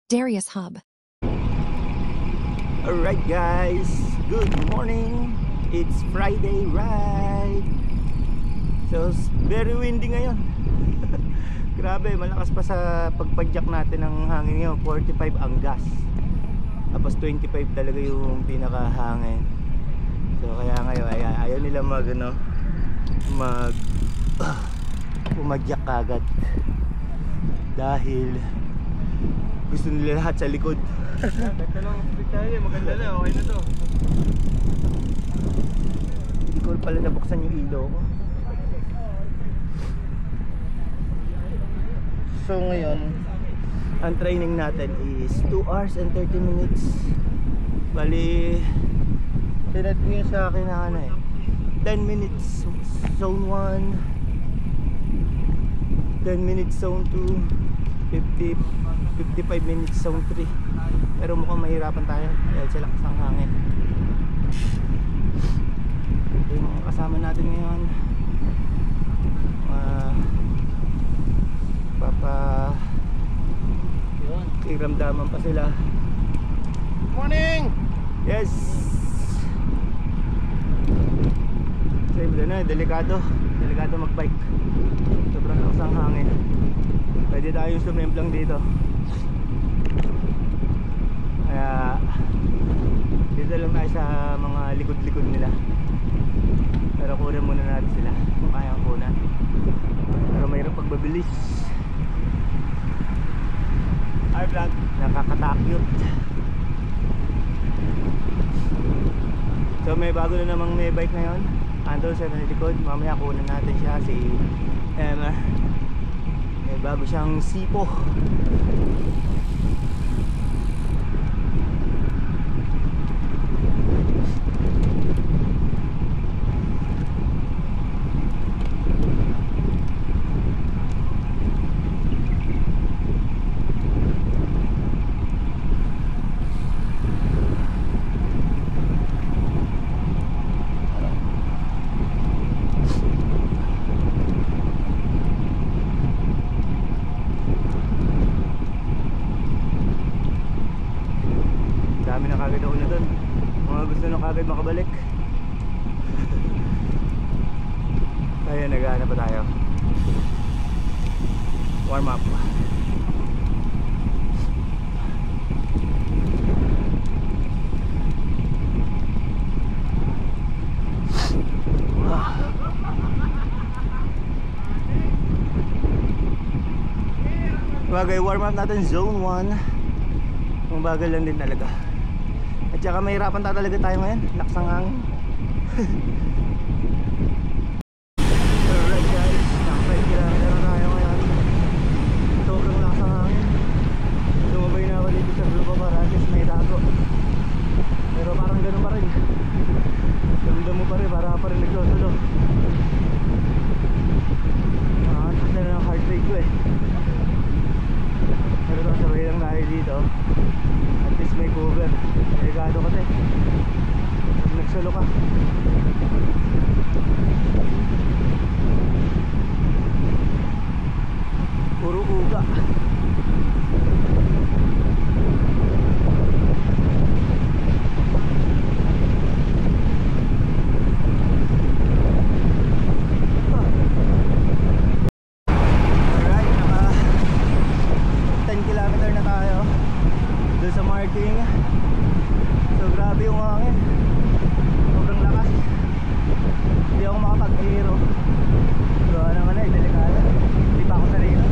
Darius Hub. Alright guys, good morning. It's Friday, right? So, very windy ngayon. Grabe, malakas pa sa pagpadyak natin ng hangin ngayon. 45 ang gas. Tapos 25 talaga yung pinakahangin. So, kaya ngayon, ayaw nila pumadyak agad. Dahil gusto nila lahat sa likod. Ganda lang ang speed tayo, maganda na, okay na to. Hindi ko pala nabuksan yung ilaw ko. So ngayon, ang training natin is 2 hours and 30 minutes. Bali, tinet ko yun sa akin na 10 minutes zone 1, 10 minutes zone 2, 55 minutes zone 3. Pero mukhang mahirapan tayo dahil sa lakas ng hangin. Ito yung mga kasama natin ngayon. Iramdaman pa sila. Morning! Yes! Siyempre na, delikado magbike. Sobrang lakas ng hangin. Pwede tayong sumemplang dito. Kaya dito lang tayo sa mga likod-likod nila. Pero kunin muna natin sila kung kayang kunan. Pero mayroon pagbabilis. Ay vlog, nakakatakot. So may bago na namang may bike ngayon. Andun sa likod, mamaya kunan natin siya, si Emma. May bago siyang sipo. Dami na kagad ako na dun. Mga gusto na kagad makabalik. Kaya nag-aana pa tayo. Warm up. Bagay, warm up natin zone 1. Ang bagal lang din talaga. At saka mahirapan talaga tayo ngayon. Lakas ang hangin. Alright guys, nakapay kilometer na tayo ngayon. Sobrang lakas ang hangin. Lumabay na ako dito sa Blue Parajes, may dago. Pero parang ganun pa rin. Damdam mo pa rin, parang pa rin nagsusulo. Antas na ng heart rate ko eh. Pero sabay lang tayo dito. At least may cover. Delikado kasi pag nagsalo ka. Puro uga. Alright, naka 10 kilometer na tayo doon sa marking. So grabe yung hangin. Sobrang lakas. Hindi ako makapag-aero. So naman delikado. Hindi pa ako sanay nun.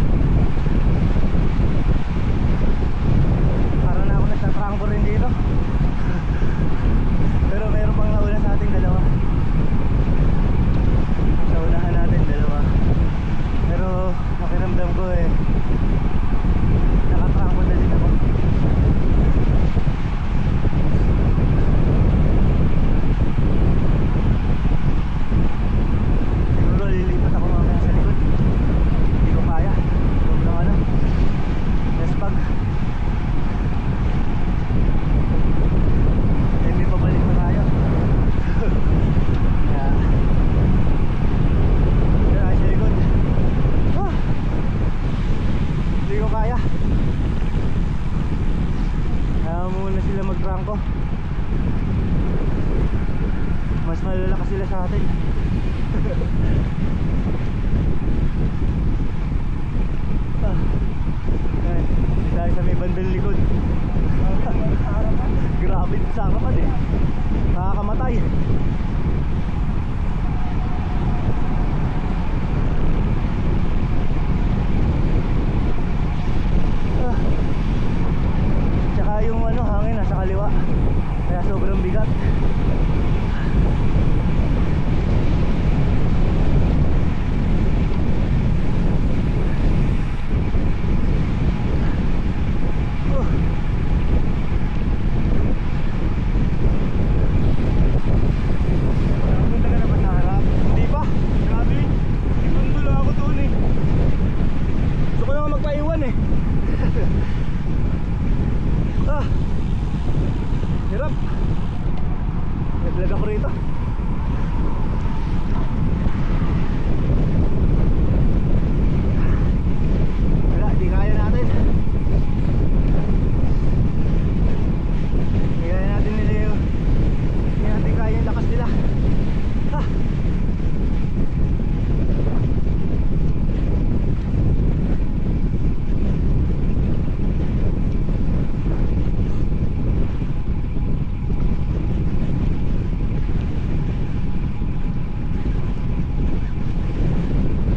Parang na ako nagtatrangko rin dito. Pero meron pang nauna sa ating dalawa. Sa unahan natin dalawa. Pero makiramdam ko nakatrangko na din ako. Siguro lilipat ako mamaya sa likod. Hindi ko kaya. Franco. Mas malalakas sila sa atin. Ayan, dahil sa may bandang likod. Grabe sa harapan eh. Nakakamatay. Tsaka yung hangin nasa kaliwa, kaya sobrang bigat. Punta ka na ba sa harap? Hindi pa, grabe. Ipundula ako doon eh. Gusto ko naman magpaiwan eh. Hirap. Naglag ako rito. Wala, di kaya natin. Di kaya natin nila yun. Di natin kaya yung lakas nila.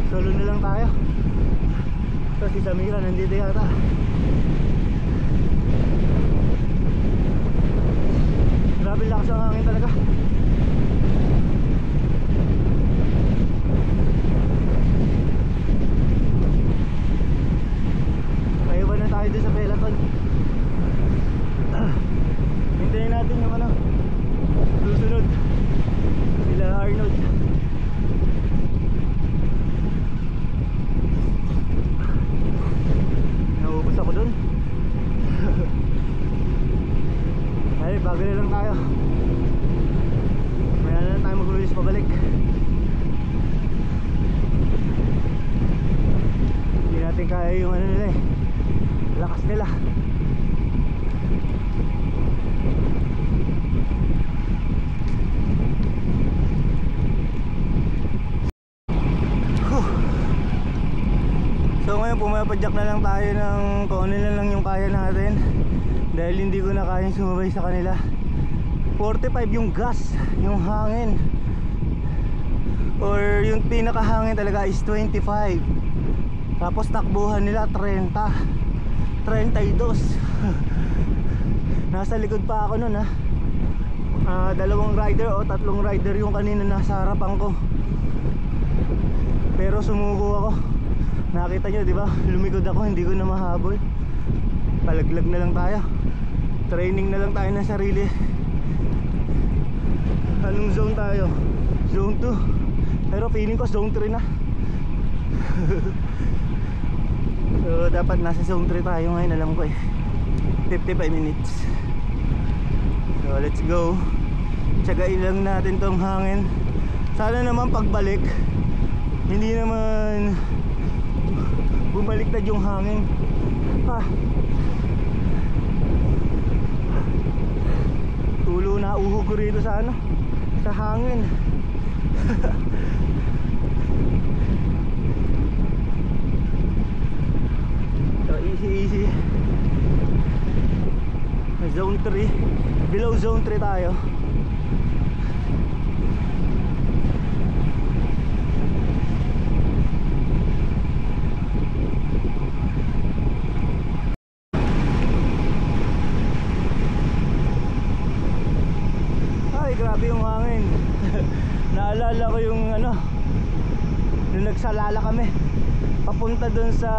Solo na lang tayo. So si Samira nandito yata. Grabe lakas ang hangin talaga. Maiwan na tayo dun sa peloton. Hintayin natin yung susunod. Sila Arnold. Naubos ako dun. Ay, bago na lang tayo. Maya na lang tayo mag-release pabalik. Hindi natin kaya yung nila eh, lakas nila. So ngayon pumapadyak na lang tayo ng kung ano na lang yung kaya natin. Dahil hindi ko na kayang sumabay sa kanila. 45 yung gas, yung hangin. Or yung pinakahangin talaga is 25. Tapos takbuhan nila 30, 32. Nasa likod pa ako nun ha. Dalawang rider o tatlong rider yung kanina nasa harapan ko. Pero sumuko ako. Nakita nyo diba, lumikod ako, hindi ko na mahabol. Palaglag na lang tayo. Training na lang tayo ng sarili. Anong zone tayo? Zone 2. Pero feeling ko zone 3 na. So dapat nasa zone 3 tayo ngayon, alam ko eh. 55 minutes. So let's go. Tsagain lang natin tong hangin. Sana naman pagbalik hindi naman bumaliktad yung hangin. Tulo na uhog ko rito sa sa hangin. So easy. Zone 3. Below zone 3 tayo. Grabe yung hangin. Naalala ko yung nung nagsalala kami papunta dun sa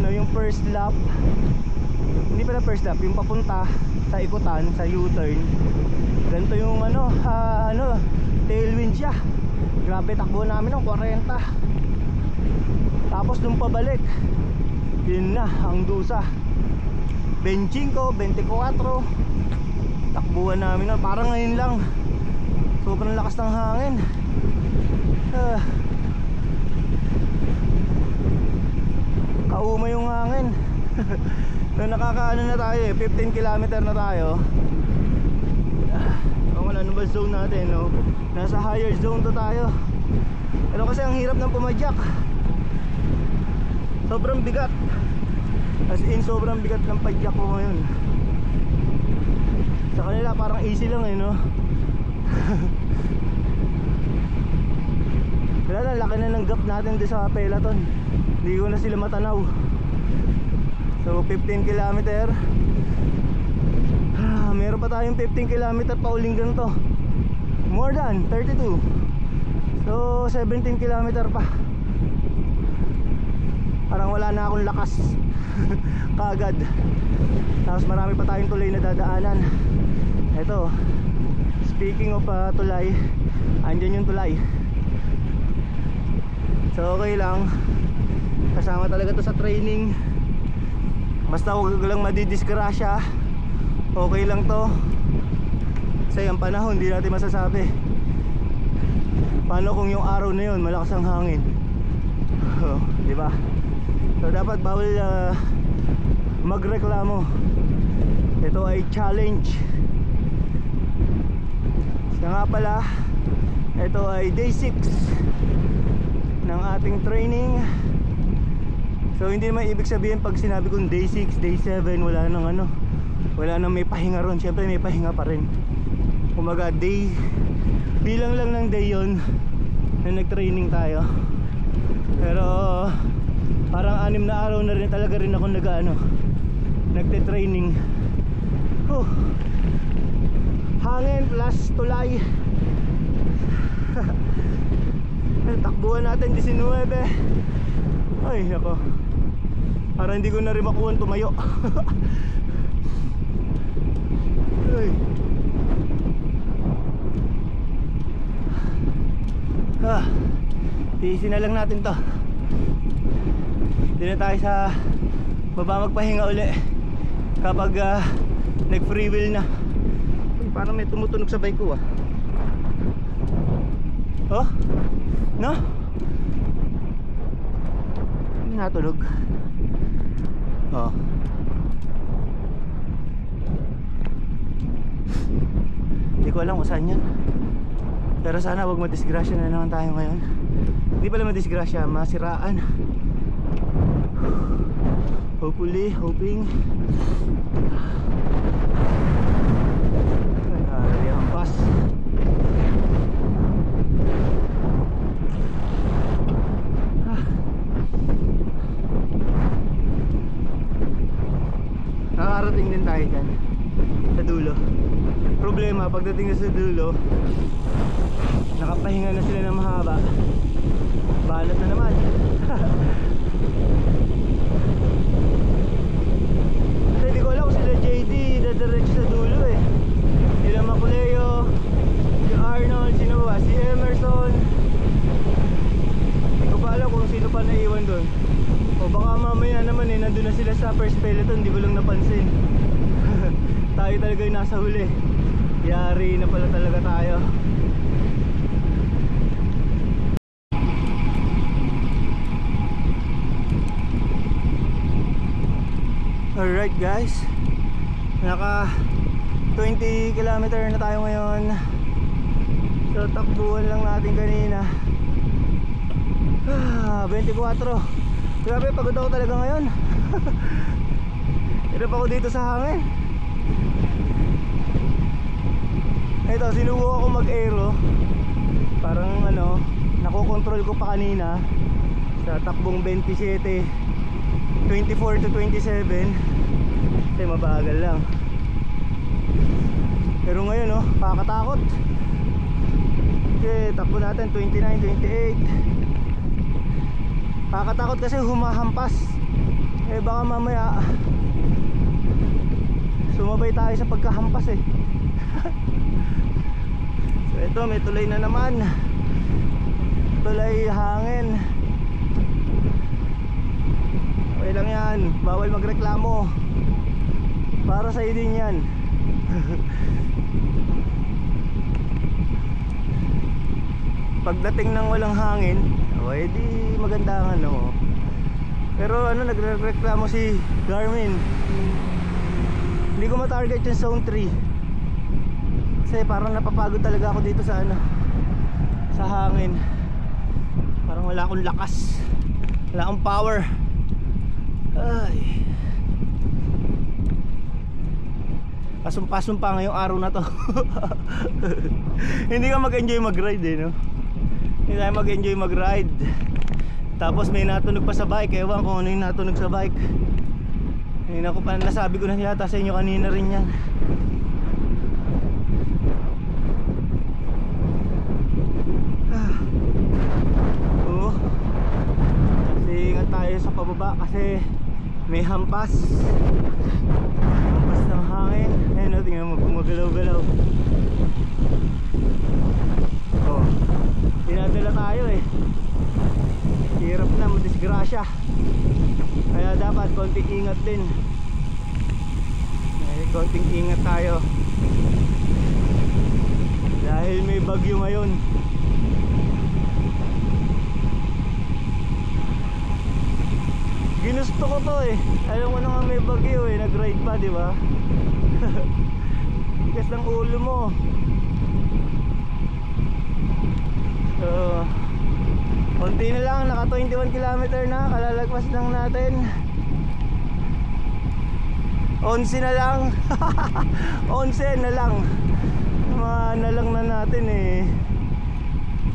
yung first lap. Hindi pala first lap, yung papunta sa ikutan, sa U-turn. Ganito yung tailwind siya. Grabe, takbo namin ng 40. Tapos nung pabalik, yun na ang dusa. 25, 24. Takbuhan namin parang ngayon lang. Sobrang lakas ng hangin. Kauma yung hangin. Nung nakakaano na tayo 15 km na tayo. ano ba zone natin, no? Nasa higher zone to tayo. Pero kasi ang hirap ng pumadyak. Sobrang bigat. As in, sobrang bigat ng padyak ko ngayon. Sa kanila parang easy lang eh, no? Wala na, laki na ng gap natin doon sa peloton. Hindi ko na sila matanaw. So 15 kilometer. Meron pa tayong 15 kilometer pa uling ganito. More than 32. So 17 kilometer pa. Parang wala na akong lakas kaagad. Tapos marami pa tayong tulay na dadaanan. Eto, speaking of tulay, andyan yung tulay. So okay lang. Kasama talaga to sa training. Basta huwag lang madidisgrasya, okay lang to. Kasi ang panahon, hindi natin masasabi. Paano kung yung araw na yun malakas ang hangin? Di ba? So dapat bawal magreklamo. Ito ay challenge. Kaya nga pala, ito ay day 6 ng ating training. So hindi naman ibig sabihin pag sinabi kong day 6, day 7, wala nang ano, wala nang may pahinga ron. Siyempre may pahinga pa rin. Kumaga day, bilang lang ng day yon na nag-training tayo. Pero parang 6 na araw na rin talaga rin ako nagte-training. Hangin plus tulay. Takbuhan natin 19. Ay nako, parang hindi ko na rin makuha tumayo. Ay. Tiisin na lang natin to. Hindi na tayo sa baba magpahinga uli kapag nag free wheel na. Uy, parang may tumutunog sa bike ko Oh? No? May natunog. Oh. Hindi ko alam kung saan yun. Pero sana wag madisgrasya na naman tayo ngayon. Hindi pala madisgrasya, masiraan. Hopefully, hoping. Ay, ang bus. Nakarating din tayo dyan sa dulo. Problema, pagdating na sa dulo, nakapahinga na sila ng mahaba. Balat na naman. Kasi di ko alam kung sila JD dadiretso sa dulo eh. Sila Maculeo, si Arnold, sino ba? Si Emerson. Di ko pa alam kung sino pa naiwan doon. O baka mamaya naman eh, nandun na sila sa first peloton, di ko lang napansin. Tayo talaga yung nasa huli. Yari na pala talaga tayo. Alright guys, naka 20 kilometer na tayo ngayon. So takbuhan lang natin kanina. 24. Grabe, pagod ako talaga ngayon. Hirap ako dito sa hangin. Ito, sinubukan ako mag-aero. Parang ano, nakokontrol ko pa kanina sa takbong 27, 24 to 27. Kasi mabagal lang. Pero ngayon oh, pakakatakot. Okay, takbo natin 29, 28. Pakakatakot kasi humahampas. Eh baka mamaya sumabay tayo sa pagkahampas eh. So ito, may tulay na naman. Tulay, hangin. Okay lang yan, bawal magreklamo. Para sa'yo din yan. Pagdating ng walang hangin, okay, di maganda ang ano. Pero ano, nagreklamo si Garmin. Hindi ko ma-target yung zone 3. Kasi parang napapagod talaga ako dito sa ano, sa hangin. Parang wala akong lakas, wala akong power. Ay, pasumpa-sumpa ngayong araw na to. Hindi ka mag-enjoy mag-ride eh, no? Hindi tayo mag-enjoy mag-ride. Tapos may natunog pa sa bike. Ewan kung ano yung natunog sa bike. Hindi na ko pa, nasabi ko na yata sa inyo kanina rin yan. Oo. Kasi ingat tayo sa pababa kasi may hampas. Hampas ng hangin. Ayun o, tingnan mo, gumagalaw-galaw. Oh, dinadala tayo eh. Hirap na, madisgrasya. Kaya dapat konting ingat din. Konting ingat tayo. Dahil may bagyo ngayon. Ginusto ko to eh. Alam mo na nga may bagyo eh. Nag-ride pa, di ba? Tigas ng ulo mo. So, konti na lang. Naka 21 km na. Kalalagpas lang natin. 11 na lang. 11 na lang. Na lang na natin eh.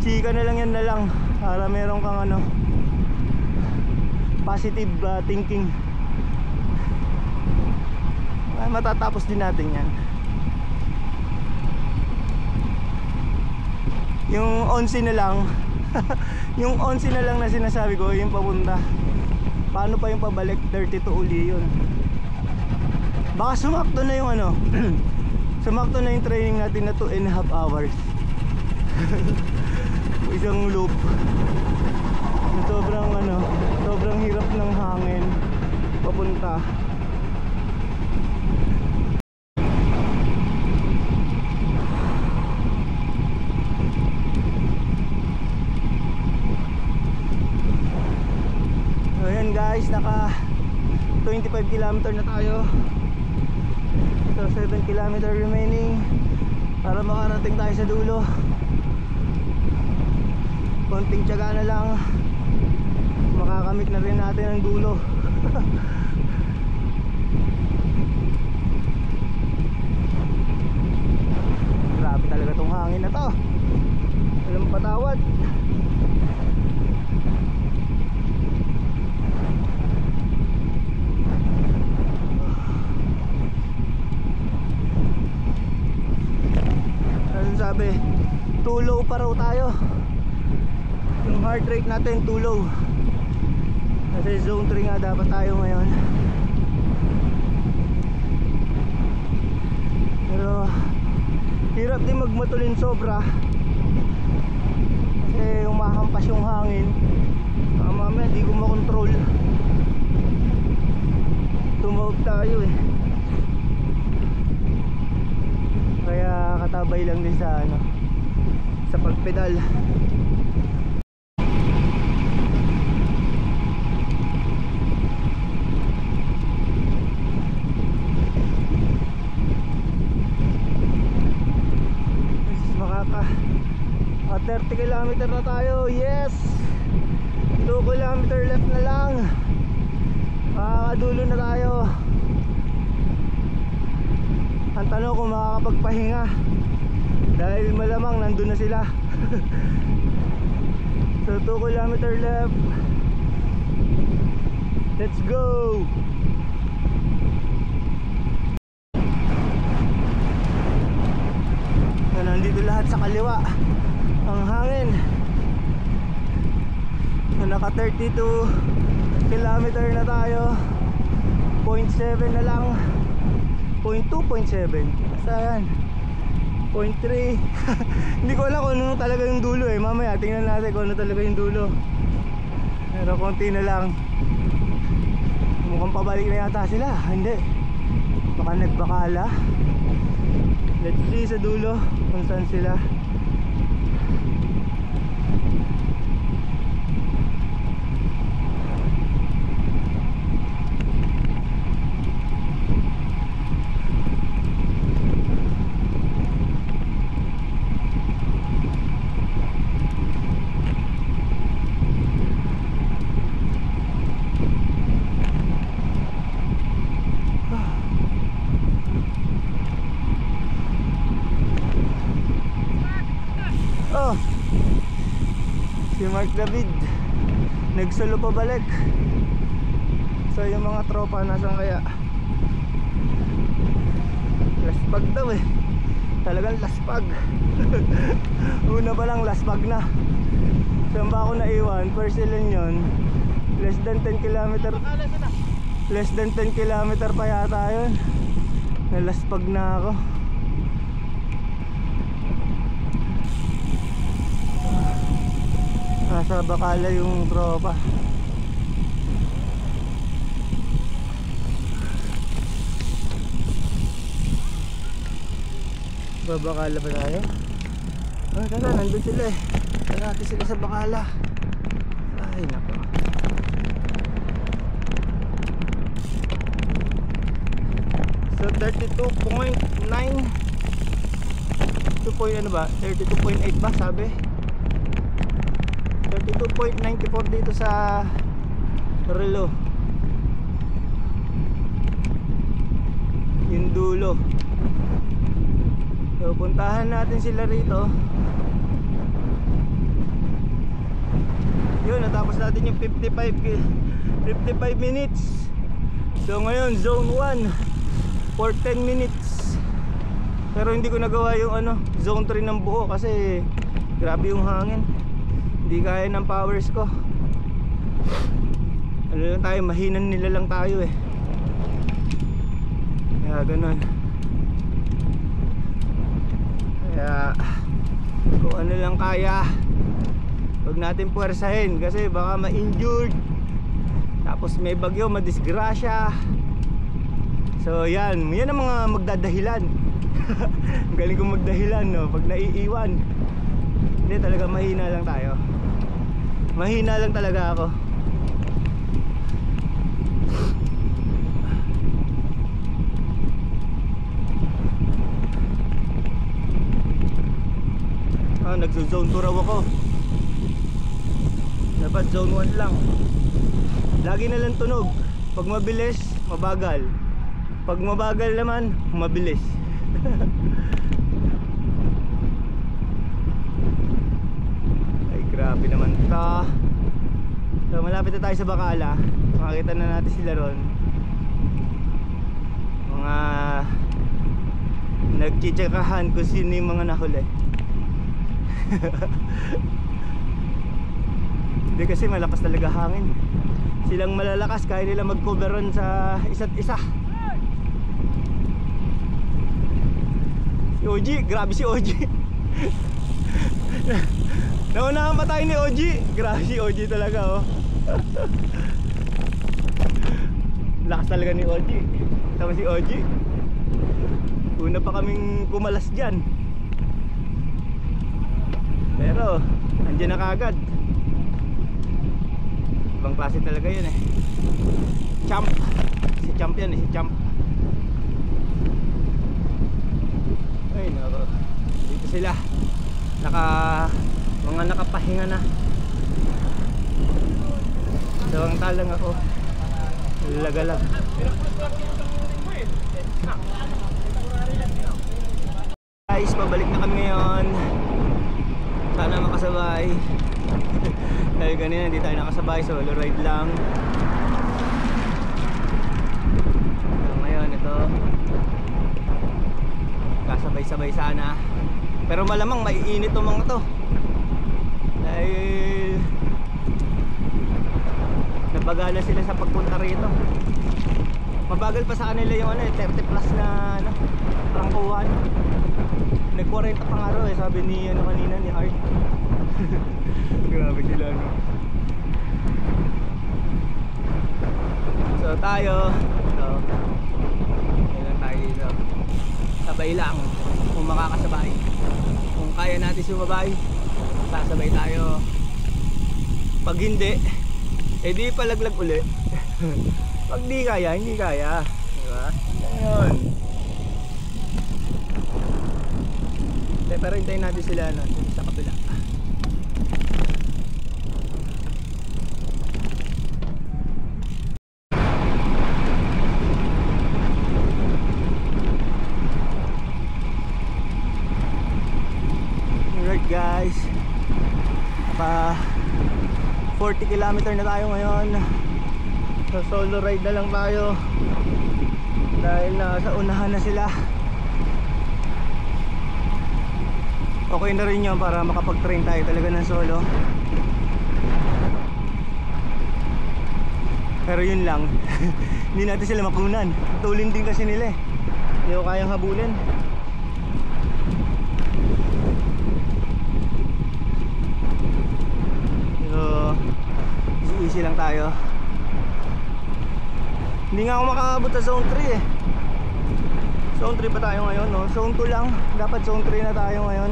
Chika na lang yan na lang. Para meron kang ano, positive thinking. Matatapos din natin yan. Yung 11 na lang. Yung 11 na lang na sinasabi ko, yung papunta. Paano pa yung pabalik? 32 uli yun. Baka sumakto na yung ano. Sumakto na yung training natin na 2.5 hours. Isang loop. Sobrang ano, sobrang hirap ng hangin papunta. So ayan guys, naka 25 km na tayo. So 7 km remaining para makarating tayo sa dulo. Konting tiyaga na lang, makakamit na rin natin ang dulo. Grabe talaga tong hangin na to. Walang patawad. Ano sabi? Too low pa raw tayo. Yung heart rate natin too low. Kasi zone 3 nga dapat tayo ngayon. Pero hirap din magmatulin sobra. Kasi umahampas yung hangin. Mamaya di ko makontrol. Tumawag tayo eh. Kaya katabay lang din sa ano, sa pagpedal. Makaka 30 km na tayo. Yes, 2 km left na lang. Makakadulo na tayo. Ang tanong kung makakapagpahinga, dahil malamang nandun na sila. So 2 km left. Let's go. Nandito lahat sa kaliwa. Ang hangin. Naka 32 km na tayo. 0.7 na lang. 0.2, 0.7. Basta yan. 0.3. Hindi ko alam kung ano talaga yung dulo eh. Mamaya tingnan natin kung ano talaga yung dulo. Pero konti na lang. Mukhang pabalik na yata sila. Hindi, baka nagbakala. Let's see sa dulo kung saan sila. Mark David nagsolo pa balik. So yung mga tropa nasan kaya? Laspag daw eh. Talagang laspag. Una pa lang laspag na. Saan ba ako naiwan? First ilan yun? Less than 10 kilometer. Less than 10 kilometer pa yata yun. Nalaspag na ako. Nasa Bacala yung tropa. Babakala ba tayo? Ah, tara, nandun sila eh. Tara natin sila sa Bacala. Ay, nako. So 32.9 ano ba? 32.8 ba sabi? 32.94 dito sa relo. Yung dulo. So puntahan natin sila rito. Yun, natapos natin yung 55 minutes. So ngayon zone 1 for 10 minutes. Pero hindi ko nagawa yung zone 3 ng buo kasi grabe yung hangin. Hindi kaya ng powers ko. Ano lang tayo, mahinan nila lang tayo eh. Kaya ganun. Kaya kung ano lang kaya, huwag natin puwersahin kasi baka ma-injured. Tapos may bagyo, madisgrasya. So yan ang mga magdadahilan. Galing kong magdahilan no, pag naiiwan. Hindi, talaga mahina lang tayo. Mahina lang talaga ako. Nagzo-zone 2 raw ako. Dapat zone 1 lang. Lagi na lang tunog. Pag mabilis, mabagal. Pag mabagal naman, mabilis. Ay grabe naman ta. So malapit na tayo sa Bacala. Makikita na natin sila ron. Mga nagchichekahan kung sino yung mga nahuli. Hindi kasi malakas talaga hangin. Silang malalakas, kaya nila mag-coveron sa isa't isa. Si OG, grabe si OG. Naunahan pa tayo ni OG. Grabe si OG talaga oh. Lakas talaga ni OG. Tama si OG. Una pa kaming kumalas dyan. Pero andyan na kagad. Ibang klase talaga yun eh. Champ. Si Champ yan eh, si Champ. Ay nako. Dito sila. Mga nakapahinga na. Dawang talang ako. Lagalag. Guys, pabalik na kami ngayon. Sana makasabay. Dahil kanina hindi tayo nakasabay, solo ride lang. So, ngayon ito kasabay-sabay sana. Pero malamang maiinit itong mga to. Dahil nabagala sila sa pagpunta rito. Mabagal pa sa kanila yung 30 plus na trangkuhan. Nag-40 pa nga raw eh, sabi ni kanina ni Art. Grabe sila no. So tayo kailan tayo dito, sabay lang kung makakasabay. Kung kaya natin sumabay, sasabay tayo. Pag hindi, edi palaglag uli. Pag di kaya, hindi kaya, diba? Ayun. Pero hintayin natin sila sa kapila. Alright guys, 40 kilometer na tayo ngayon. So solo ride na lang tayo dahil nasa unahan na sila. Okay na rin yun para makapag-train tayo talaga ng solo. Pero yun lang, hindi natin sila makunan. Tulin din kasi nila eh. Hindi ko kayang habulin. So easy lang tayo. Hindi nga ako makakabot sa zone 3 eh. Zone 3 pa tayo ngayon, no? Zone 2 lang. Dapat zone 3 na tayo ngayon.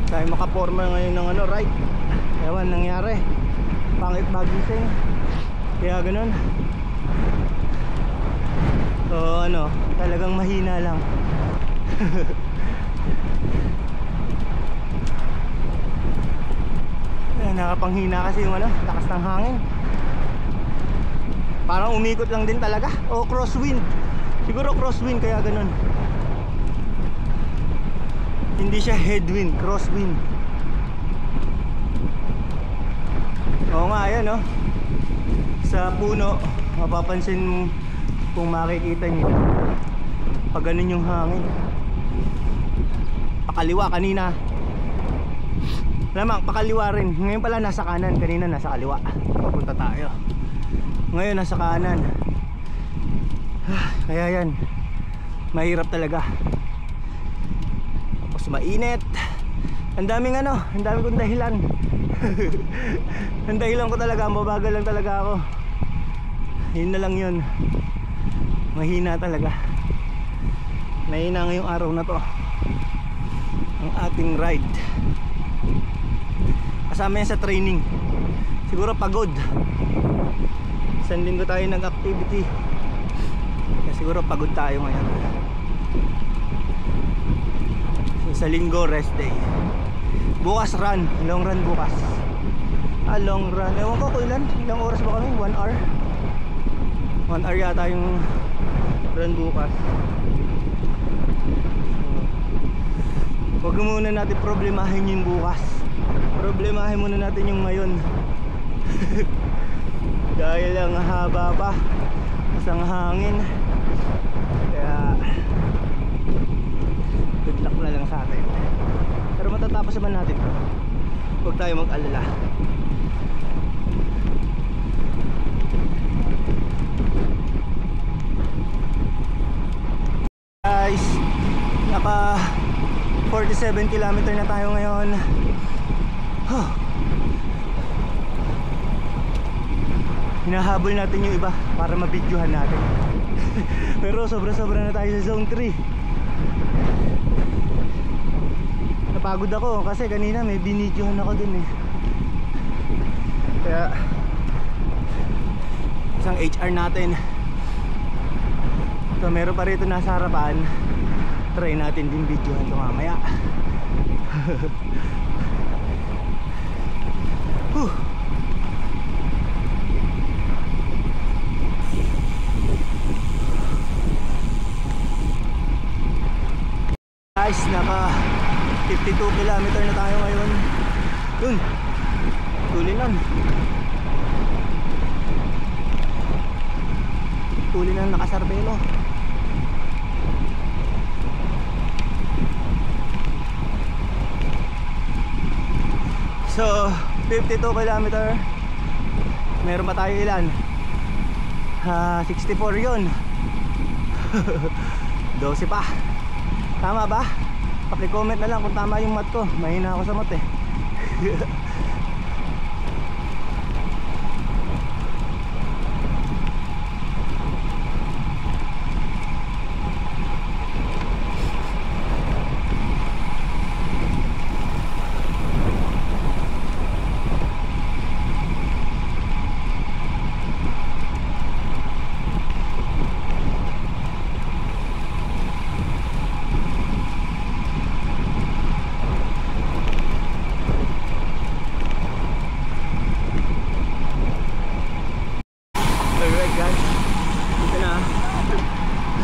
Tayo makaporma ngayon ng ano, right. Ewan nangyari. Pangit magising. Kaya ganun. So ano, talagang mahina lang. Nakapanghina kasi yung ano, lakas ng hangin. Parang umikot lang din talaga. O crosswind. Siguro crosswind kaya ganun. Hindi siya headwind, crosswind. Oo nga, ayan no. Sa puno, mapapansin kung makikita niyo pag ganun yung hangin. Pakaliwa kanina. Lamang, pakaliwa rin. Ngayon pala nasa kanan, kanina nasa kaliwa. Papunta tayo. Ngayon nasa kanan. Kaya yan, mahirap talaga. Tapos mainit. Ang daming ano, ang daming kong dahilan. Ang dahilan ko talaga, mabagal lang talaga ako. Yun na lang yun. Mahina talaga. Mahina ngayong araw na to ang ating ride. Kasama yan sa training. Siguro pagod. Isang linggo tayo nag-activity. Kaya siguro pagod tayo ngayon. So, sa linggo rest day. Bukas run. Long run bukas. Long run. Ewan ko kung ilang oras ba kami? 1 hour? 1 hour yata yung run bukas. So, huwag muna natin problemahin yung bukas. Problemahin muna natin yung ngayon. Dahil ang haba pa, isang hangin. Kaya good luck na lang sa atin. Pero matatapos naman natin. Huwag tayo mag-alala. Guys, naka 47 kilometer na tayo ngayon. Hinahabol natin yung iba para mabidyohan natin. Pero sobra-sobra na tayo sa zone 3. Napagod ako kasi kanina may binidyohan ako dun eh. Kaya isang HR natin. So meron pa rito nasa harapan. Try natin din videohan ito mamaya. Guys, naka 52 kilometer na tayo ngayon. Yun, tulinan. Tulinan nakasarbelo. So 52 kilometer. Meron pa tayo ilan? 64 yun. 12 pa. Tama ba? Paki-comment na lang kung tama yung math ko. Mahina ako sa math eh.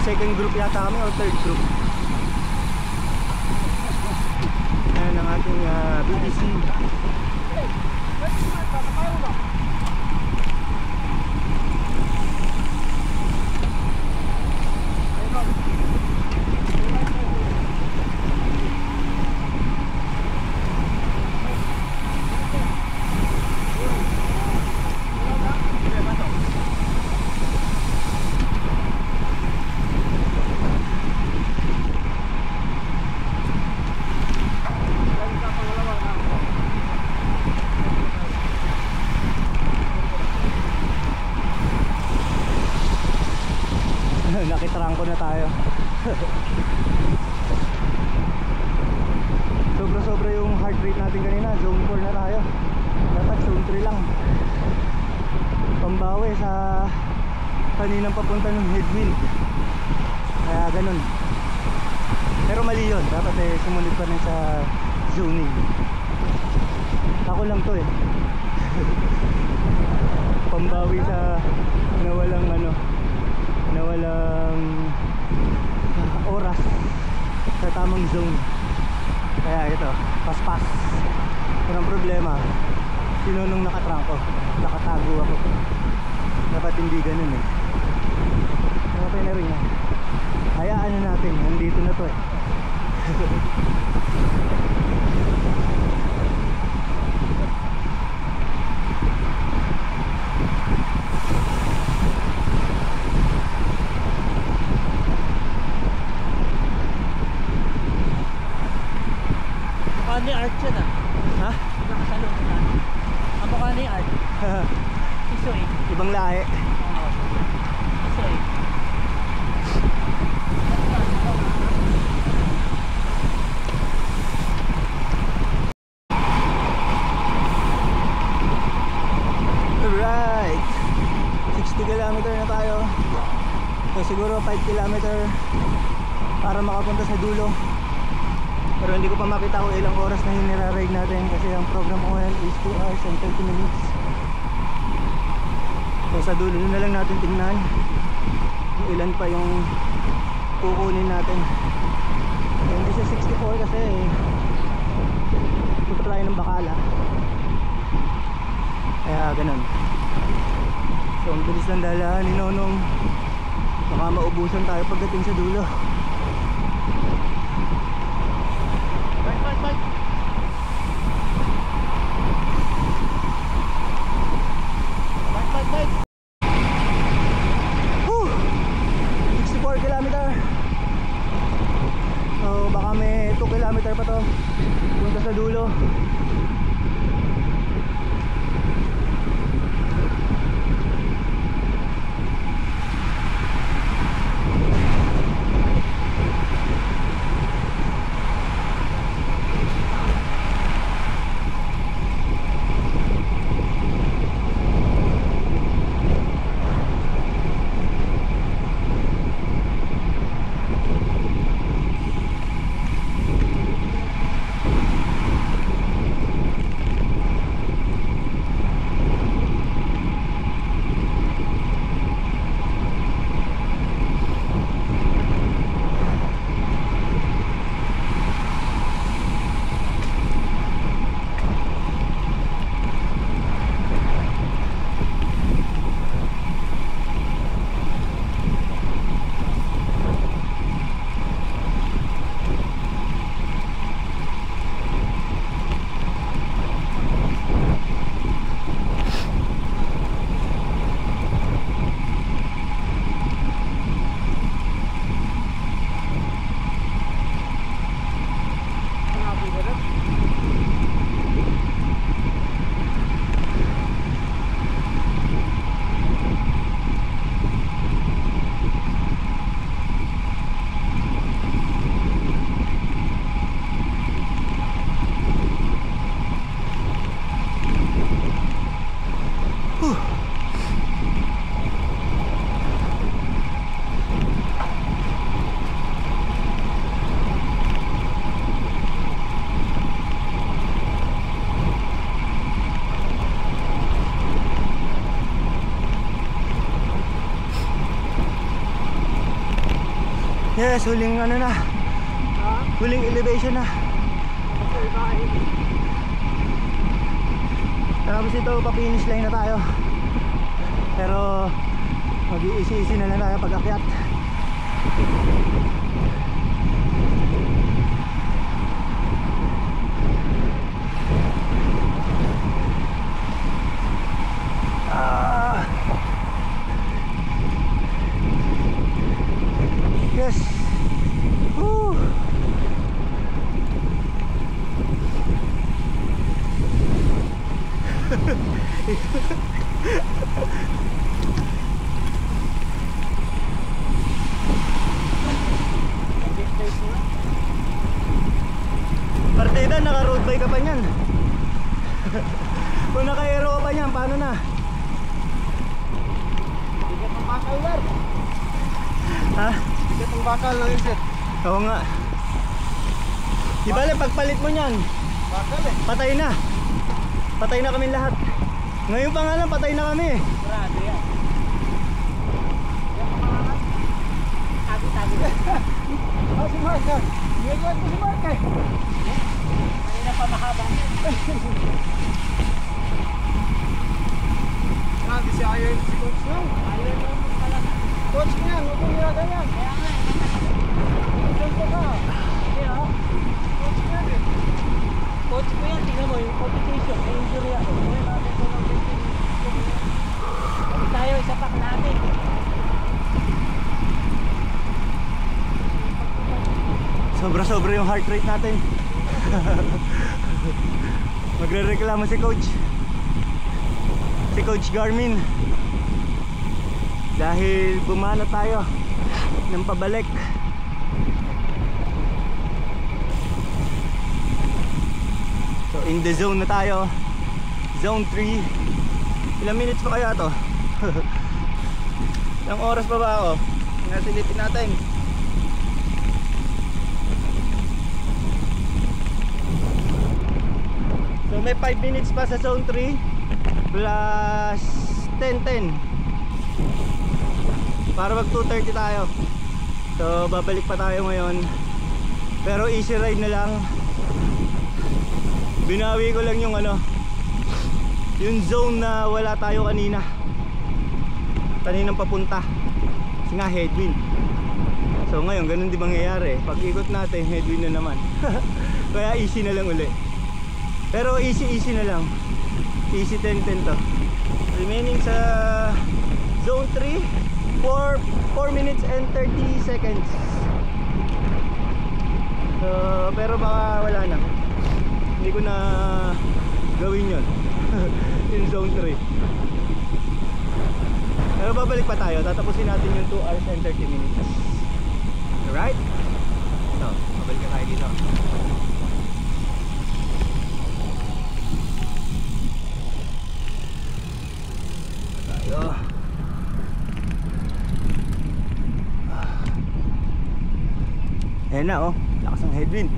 Second group yata kami o third group. ng ating BBC. Nakitrangko na tayo. Sobra yung heart rate natin kanina. Zone 4 na tayo. Dapat zone 3 lang. Pambawi sa kaninang papunta ng headwind. Kaya ganun. Pero mali yun. Dapat sumunod pa rin sa zoning. Ako lang to eh. Pambawi sa nawalang oras sa tamang zone. Kaya ito, paspas. Walang problema. Sino nung nakatrangko? Nakatago ako. Dapat hindi ganun eh. Okay na rin yan. Hayaan na natin. Nandito na to eh. Ni Art yun ah. Ha? Nakasalong na. Ang mukha ni Art. Iso eh. Ibang lahi. Oo. Iso eh. Alright, 60 km na tayo. So siguro 5 km para makapunta sa dulo. Pero hindi ko pa makita kung ilang oras na yung niraride natin, kasi ang program oil is 2 hours and 30 minutes. So sa dulo na lang natin tingnan kung ilan pa yung kukunin natin. Hindi siya 64 kasi punta tayo ng Bacala. Kaya ganun. So ang bilis lang dalahan ni Nonong. Baka maubusan tayo pagdating sa dulo. Bye. Whew! 64 km. So baka may 2 km pa to punta sa dulo. Yes, huling ano na. Huling elevation na. Tapos ito, pa-finish line na tayo. Pero mag-iisi-isi na lang tayo pag-akyat. Yes. Woo. Partida, naka-road bike ka pa niyan. Kung naka-aero ka pa niyan, paano na? Bigat ang bakal, Lar. Ha? Bigat ang bakal lang yun, sir. Oo nga. Di bale, pagpalit mo niyan, Bakal eh. patay na. Patay na kami lahat. Ngayon pa nga lang, patay na kami. Grabe yan. Sabi-sabi na. Oh, si Mark, ah. Ginagawa ko si Mark, eh. Kanina pa mahaba. Grabe si Iron, si Coach lang. Ayun lang talaga. Coach ko yan, huwag mong ginagayan. Kaya nga, Ganito ka. hindi oh. Coach ko yan, eh. Coach ko yan, tingnan mo yung competition, may injury ako. Kaya natin ko lang Pag tayo, isa pack natin. Sobra-sobra yung heart rate natin. Magre-reklamo si Coach. Si Coach Garmin. Dahil bumana tayo ng pabalik. So in the zone na tayo. Zone 3. Ilang minutes pa kaya to? Ilang oras pa ba ako? Nasilipin natin. So may 5 minutes pa sa zone 3 plus 10-10 para mag 2:30 tayo. So babalik pa tayo ngayon. Pero easy ride na lang. Binawi ko lang yung yung zone na wala tayo kaninang papunta. Kasi nga headwind. So ngayon ganun di mangyayari. Pag ikot natin headwind na naman. Kaya easy na lang uli. Pero easy na lang. Easy 10-10 to. Remaining sa zone 3 for 4 minutes and 30 seconds. So, pero baka wala na. Hindi ko na gawin yun. In zone 3. Pero babalik pa tayo. Tatapusin natin yung 2 hours and 30 minutes. Alright? So, babalik na tayo dito. Ayan na oh, lakas ng headwind.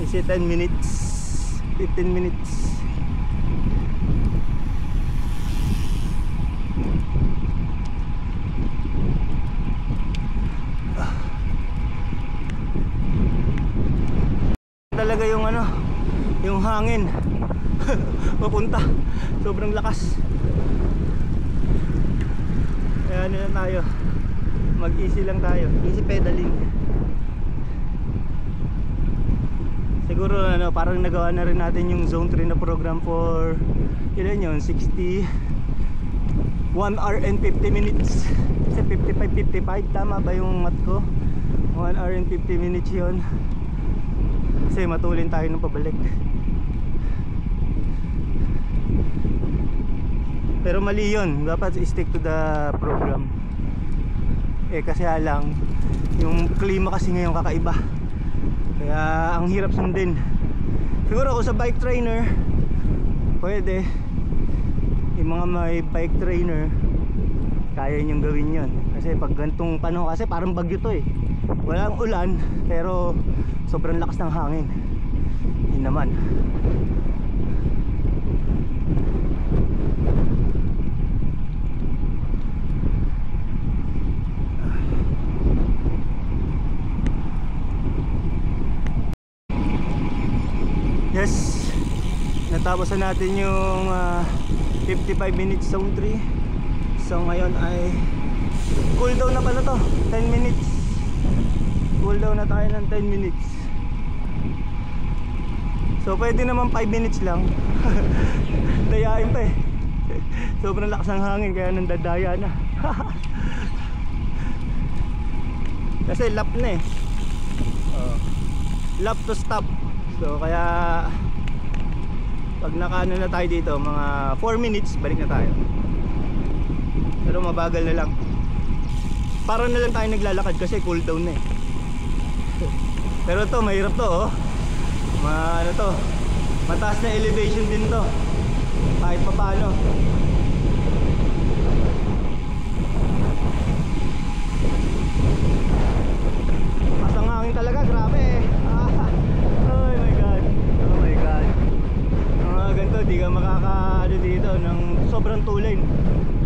Is it 10 minutes? 15 minutes? Talaga yung yung hangin. Papunta. Sobrang lakas. Kaya lang tayo. Mag-easy lang tayo. Easy pedaling. Siguro parang nagawa na rin natin yung zone 3 na program for ilan yun? 60 1 hour and 50 minutes. Kasi 55 tama ba yung math ko? 1 hour and 50 minutes yun. Kasi matulin tayo ng pabalik. Pero mali yun, dapat stick to the program. Kasi lang yung klima kasi ngayon kakaiba. Kaya ang hirap sundin. Siguro kung sa bike trainer pwede. Yung mga may bike trainer kaya nyong gawin yun. Kasi pag gantong panahon, kasi parang bagyo to walang ulan pero sobrang lakas ng hangin. Yun naman. Yes, natapos na natin yung 55 minutes zone 3. So ngayon ay cool down na pala to, 10 minutes. Cool down na tayo ng 10 minutes. So pwede naman 5 minutes lang. Dayain pa eh. Sobrang lakas ng hangin kaya nandadaya na. Kasi lap na eh. Lap to stop. So kaya pag nakaano na tayo dito, mga 4 minutes balik na tayo. Pero mabagal na lang. Para na lang tayo naglalakad kasi cool down na eh. Pero to, mahirap to oh. Ano to, mataas na elevation din to. Kahit pa paano. Pasang hangin talaga, grabe eh. Oh my god. Oh my god. Mga ganito, di ka makakaano dito ng sobrang tulin.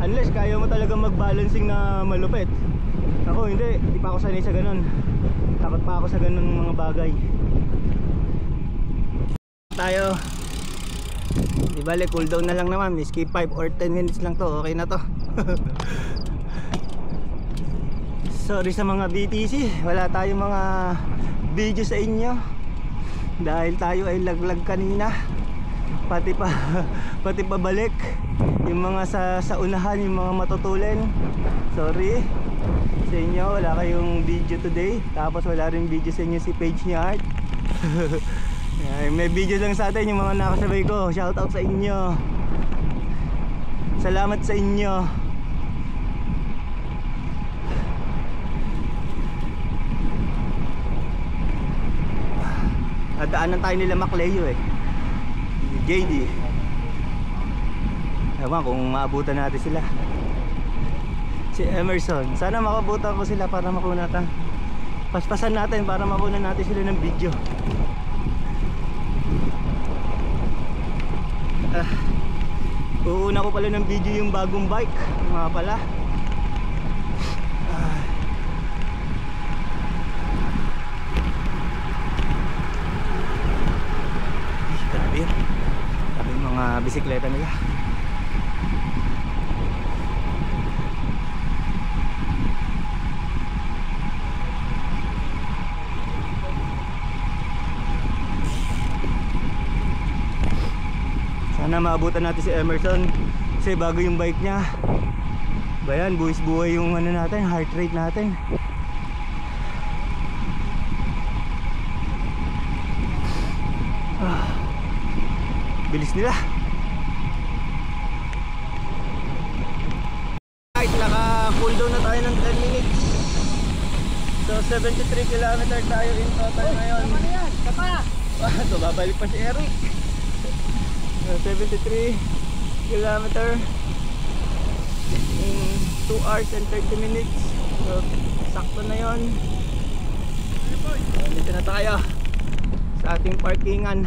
Unless kaya mo talaga mag-balancing na malupit. Ako hindi pa ako sanay sa ganun. Takot pa ako sa ganun mga bagay. Tayo. Di bale, cool down na lang naman. Miski 5 or 10 minutes lang to, okay na to. Sorry sa mga BTC, wala tayong mga video sa inyo dahil tayo ay laglag kanina. Pati pa balik. Yung mga sa unahan, yung mga matutulin. Sorry sa inyo, wala kayong video today. Tapos wala rin video sa inyo si Page ni Art. May video lang sa atin yung mga nakasabay ko. Shoutout sa inyo. Salamat sa inyo. Nadaanan tayo nila Macleo eh, JD. Ewan kung maabutan natin sila. Si Emerson, sana makabutan ko sila para makuna natin. Paspasan natin para makuna natin sila ng video. Uuna ko pala ng video yung bagong bike. Mga pala. Grabe yun. Grabe yung mga bisikleta nila. Sana maabutan natin si Emerson kasi bago yung bike niya. Bayan, buwis buhay yung ano natin, heart rate natin. Bilis nila. Right, naka cool down na tayo ng 10 minutes. So 73 km tayo in total ngayon. Tama na yan, tapa! So babalik pa si Eric. 73 kilometer in 2 hours and 30 minutes. So sakto na yon. Dito na tayo sa ating parkingan.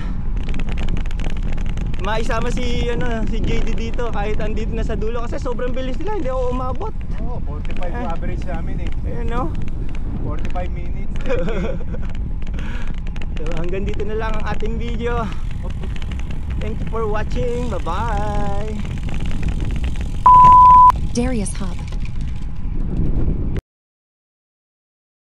Maisama si JD dito kahit andito na sa dulo kasi sobrang bilis nila, hindi ako umabot. Oo, 45 average namin eh. Ayun no? 45 minutes. So hanggang dito na lang ang ating video. Thank you for watching. Bye-bye. Darius Hub.